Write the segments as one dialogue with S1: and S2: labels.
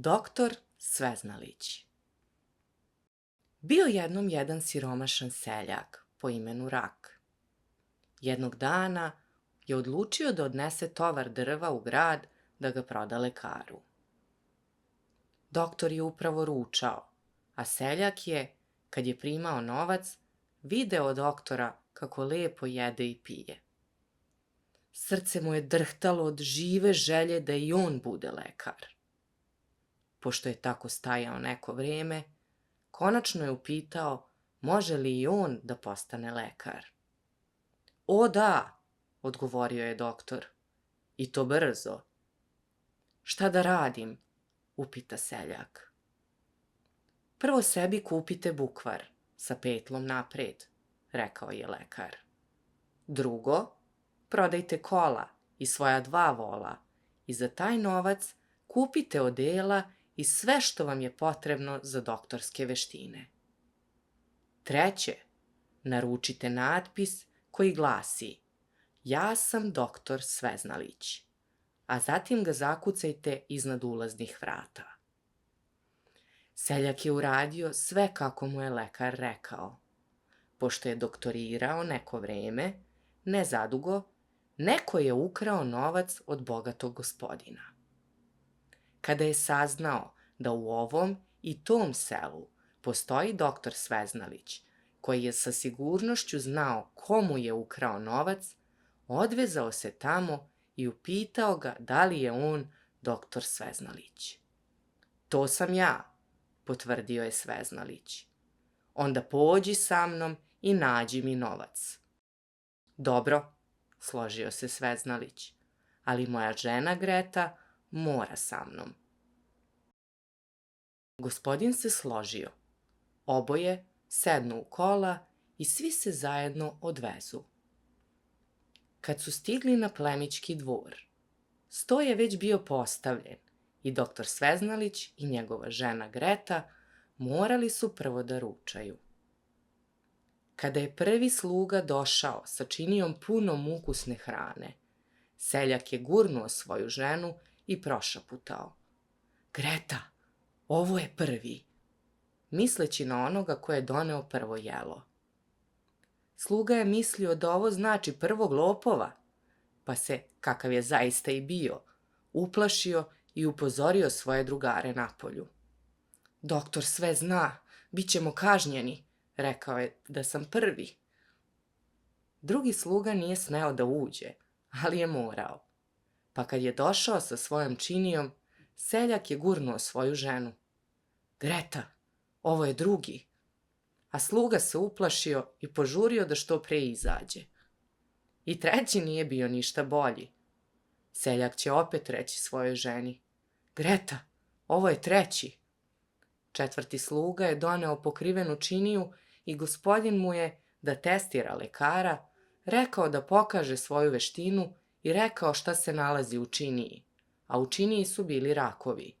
S1: Doktor Sveznalić. Bio jednom jedan siromašan seljak po imenu Rak. Jednog dana je odlučio da odnese tovar drva u grad da ga proda lekaru. Doktor je upravo ručao, a seljak je, kad je primao novac, video doktora kako lepo jede i pije. Srce mu je drhtalo od žive želje da i on bude lekar. Pošto je tako stajao neko vreme, konačno je upitao može li i on da postane lekar. O da, odgovorio je doktor, i to brzo. Šta da radim, upita seljak. Prvo sebi kupite bukvar sa petlom napred, rekao je lekar. Drugo, prodajte kola i svoja 2 vola i za taj novac kupite odela i sve što vam je potrebno za doktorske veštine. Treće, naručite natpis koji glasi ja sam doktor Sveznalić, a zatim ga zakucajte iznad ulaznih vrata. Seljak je uradio sve kako mu je lekar rekao. Pošto je doktorirao neko vreme, ne zadugo, neko je ukrao novac od bogatog gospodina. Kada je saznao da u ovom i tom selu postoji doktor Sveznalić, koji je sa sigurnošću znao komu je ukrao novac, odvezao se tamo i upitao ga da li je on doktor Sveznalić. To sam ja, potvrdio je Sveznalić. Onda pođi sa mnom i nađi mi novac. Dobro, složio se Sveznalić, ali moja žena Greta mora sa mnom. Gospodin se složio. Oboje sednu u kola i svi se zajedno odvezu. Kad su stigli na plemićki dvor, sto je već bio postavljen i doktor Sveznalić i njegova žena Greta morali su prvo da ručaju. Kada je prvi sluga došao sa činijom punom ukusne hrane, seljak je gurnuo svoju ženu i prošaputao. Greta, ovo je prvi, misleći na onoga ko je doneo prvo jelo. Sluga je mislio da ovo znači prvog lopova, pa se, kakav je zaista i bio, uplašio i upozorio svoje drugare napolju. Doktor sve zna, bit ćemo kažnjeni, rekao je da sam prvi. Drugi sluga nije smeo da uđe, ali je morao. Pa kad je došao sa svojom činijom, seljak je gurnuo svoju ženu. Greta, ovo je drugi. A sluga se uplašio i požurio da što pre izađe. I treći nije bio ništa bolji. Seljak će opet reći svojoj ženi. Greta, ovo je treći. Četvrti sluga je doneo pokrivenu činiju i gospodin mu je, da testira lekara, rekao da pokaže svoju veštinu i rekao šta se nalazi u činiji, a u činiji su bili rakovi.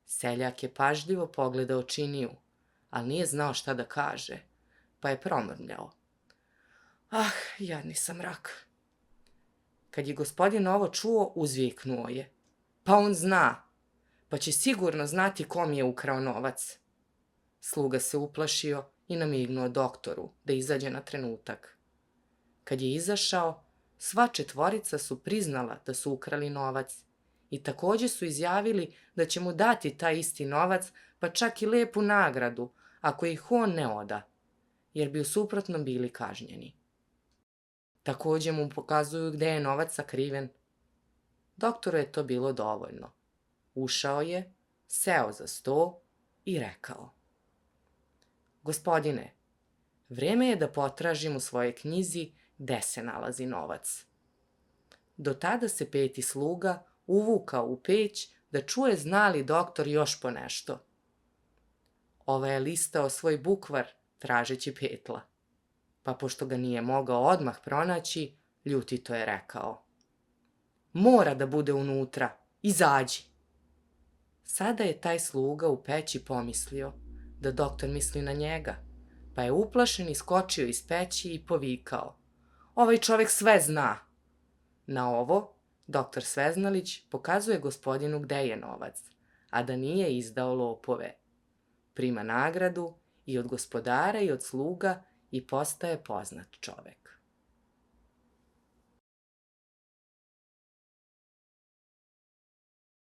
S1: Seljak je pažljivo pogledao činiju, ali nije znao šta da kaže, pa je promrmljao. Ah, jadni sam rak. Kad je gospodin ovo čuo, uzviknuo je. Pa on zna, pa će sigurno znati kom je ukrao novac. Sluga se uplašio i namignuo doktoru da izađe na trenutak. Kad je izašao, sva četvorica su priznala da su ukrali novac i takođe su izjavili da će mu dati taj isti novac, pa čak i lepu nagradu, ako ih on ne oda, jer bi u suprotnom bili kažnjeni. Takođe mu pokazuju gde je novac sakriven. Doktoru je to bilo dovoljno. Ušao je, seo za sto i rekao. Gospodine, vreme je da potražim u svojoj knjizi gde se nalazi novac. Do tada se peti sluga uvukao u peć da čuje zna li doktor još po nešto. Ovaj je listao svoj bukvar tražeći petla, pa pošto ga nije mogao odmah pronaći, ljutito je rekao. Mora da bude unutra, izađi. Sada je taj sluga u peći pomislio da doktor misli na njega, pa je uplašen iskočio iz peći i povikao. Ovaj čovek sve zna. Na ovo, doktor Sveznalić pokazuje gospodinu gde je novac, a da nije izdao lopove. Prima nagradu i od gospodara i od sluga i postaje poznat čovek.